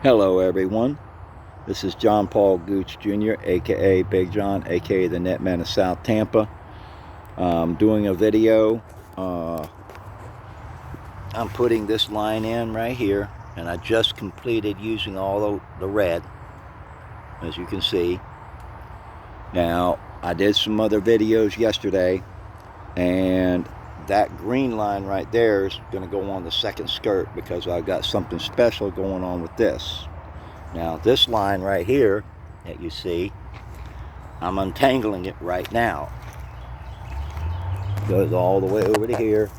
Hello everyone, this is John Paul Gooch Jr. aka Big John aka the Netman of South Tampa. Doing a video. I'm putting this line in right here, and I just completed using all the red, as you can see. Now I did some other videos yesterday, and that green line right there is going to go on the second skirt because I've got something special going on with this. Now this line right here that you see, I'm untangling it right now. It goes all the way over to here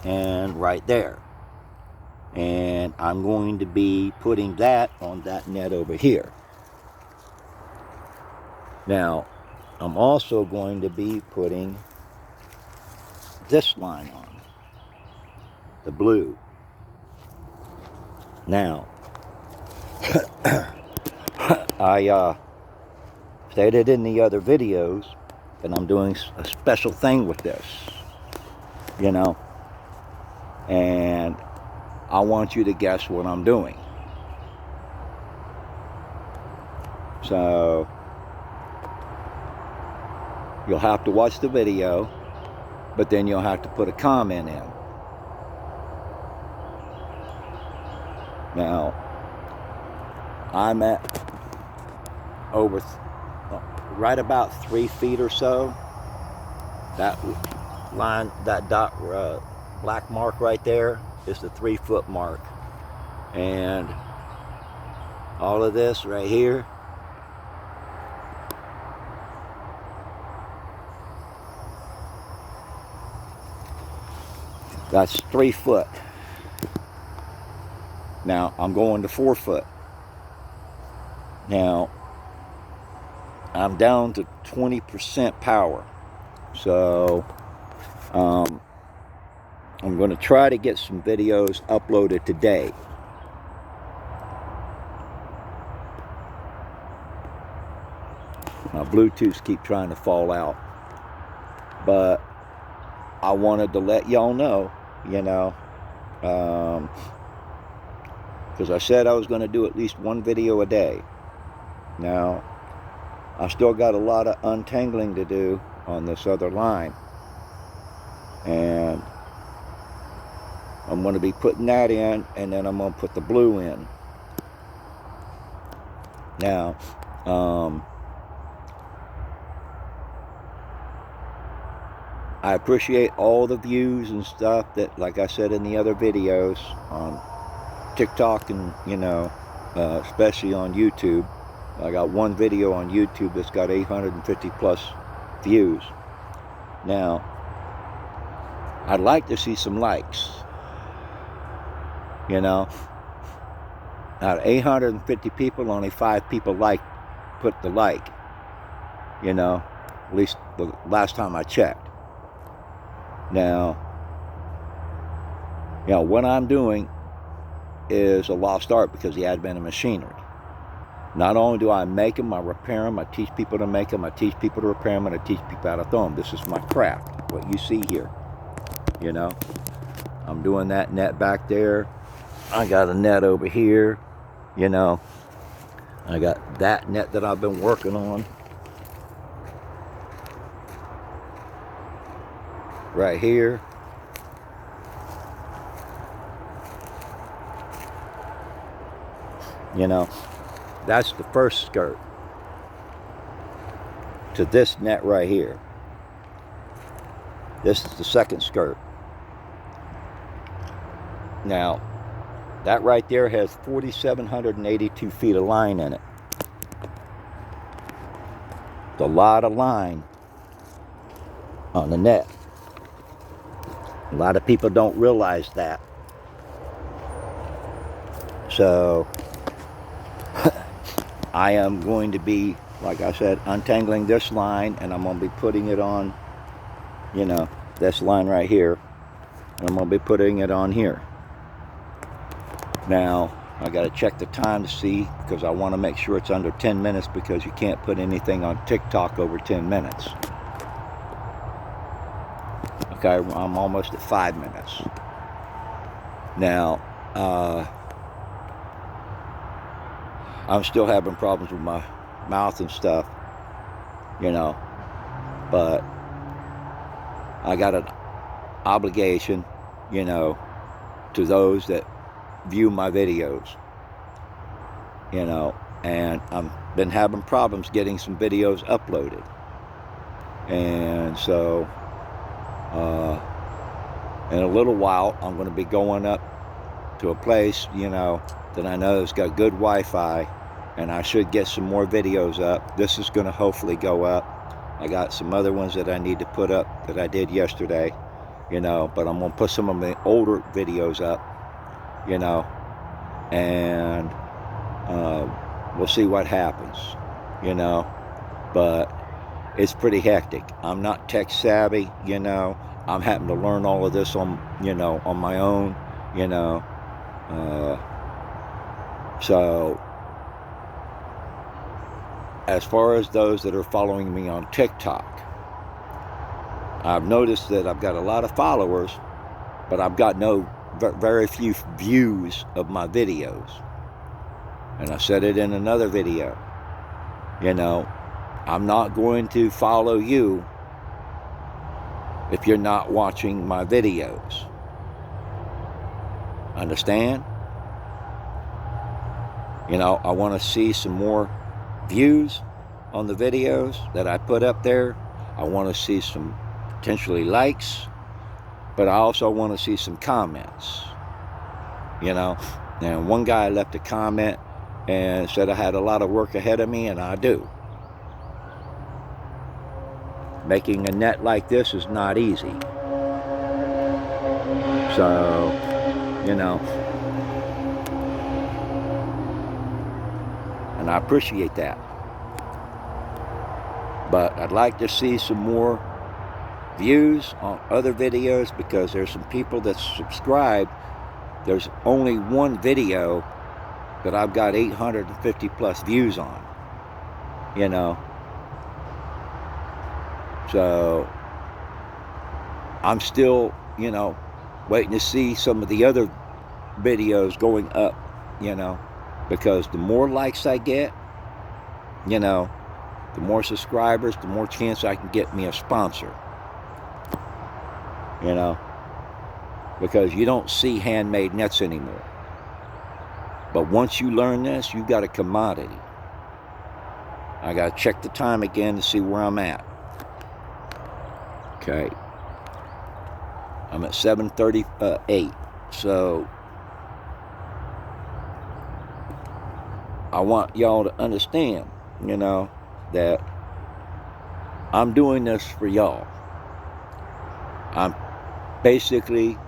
and right there. And I'm going to be putting that on that net over here. Now I'm also going to be putting this line on, the blue. Now, I stated in the other videos that I'm doing a special thing with this, you know, and I want you to guess what I'm doing. So you'll have to watch the video, but then you'll have to put a comment in. Now, I'm at over right about 3 feet or so. That line, that dot, black mark right there is the 3 foot mark. And all of this right here, that's 3 foot. Now I'm going to 4 foot. Now I'm down to 20% power. So I'm going to try to get some videos uploaded today. My Bluetooths keep trying to fall out, but I wanted to let y'all know, you know, because I said I was going to do at least one video a day. Now, I still got a lot of untangling to do on this other line, and I'm going to be putting that in, and then I'm going to put the blue in. Now, I appreciate all the views and stuff that, like I said in the other videos on TikTok and, you know, especially on YouTube. I got one video on YouTube that's got 850 plus views. Now, I'd like to see some likes. You know, out of 850 people, only 5 people put the like. You know, at least the last time I checked. Now, you know, what I'm doing is a lost art because of the advent of machinery. Not only do I make them, I repair them, I teach people to make them, I teach people to repair them, and I teach people how to throw them. This is my craft, what you see here. You know, I'm doing that net back there. I got a net over here, you know. I got that net that I've been working on right here. You know, that's the first skirt to this net right here. This is the second skirt. Now, that right there has 4,782 feet of line in it. It's a lot of line on the net. A lot of people don't realize that. So, I am going to be, like I said, untangling this line, and I'm going to be putting it on, you know, this line right here. And I'm going to be putting it on here. Now, I got to check the time to see, because I want to make sure it's under 10 minutes, because you can't put anything on TikTok over 10 minutes. Okay, I'm almost at 5 minutes. Now, I'm still having problems with my mouth and stuff, you know, but I got an obligation, you know, to those that view my videos, you know, and I've been having problems getting some videos uploaded. And so in a little while I'm going to be going up to a place, you know, that I know has got good Wi-Fi, and I should get some more videos up. This is going to hopefully go up. I got some other ones that I need to put up that I did yesterday, you know, but I'm going to put some of my older videos up, you know, and we'll see what happens, you know, but it's pretty hectic. I'm not tech savvy, you know. I'm having to learn all of this on, you know, on my own, you know. So as far as those that are following me on TikTok, I've noticed that I've got a lot of followers, but I've got very few views of my videos. And I said it in another video, you know, I'm not going to follow you if you're not watching my videos. Understand? You know, I want to see some more views on the videos that I put up there. I want to see some potentially likes, but I also want to see some comments, you know. And one guy left a comment and said I had a lot of work ahead of me, and I do. Making a net like this is not easy. So, you know, and I appreciate that. But I'd like to see some more views on other videos, because there's some people that subscribe. There's only one video that I've got 850 plus views on, you know. So I'm still, you know, waiting to see some of the other videos going up, you know, because the more likes I get, you know, the more subscribers, the more chance I can get me a sponsor, you know, because you don't see handmade nets anymore. But once you learn this, you got a commodity. I got to check the time again to see where I'm at. Okay, I'm at 7:38, so I want y'all to understand, you know, that I'm doing this for y'all. I'm basically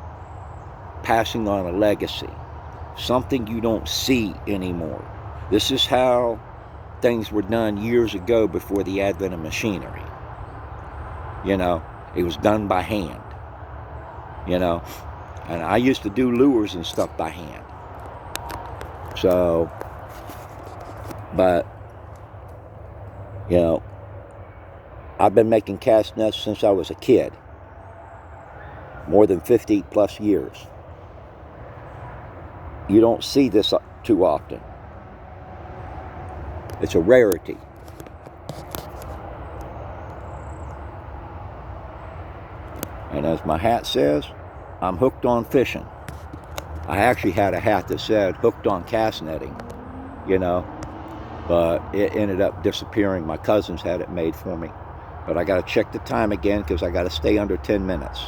passing on a legacy, something you don't see anymore. This is how things were done years ago before the advent of machinery. You know, it was done by hand, you know, and I used to do lures and stuff by hand. So, but, you know, I've been making cast nets since I was a kid, more than 50 plus years. You don't see this too often. It's a rarity. And as my hat says, I'm hooked on fishing. I actually had a hat that said hooked on cast netting, you know, but it ended up disappearing. My cousins had it made for me. But I got to check the time again, because I got to stay under 10 minutes.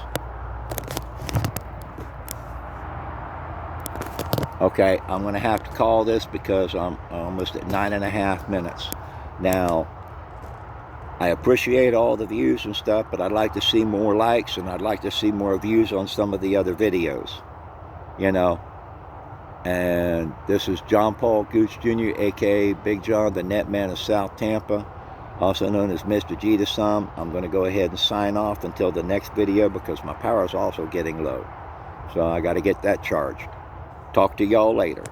Okay, I'm going to have to call this because I'm almost at 9.5 minutes. Now, I appreciate all the views and stuff, but I'd like to see more likes, and I'd like to see more views on some of the other videos, you know. And this is John Paul Gooch Jr., aka Big John, the Net Man of South Tampa, also known as Mr. G to some. I'm going to go ahead and sign off until the next video, because my power is also getting low. So I got to get that charged. Talk to y'all later.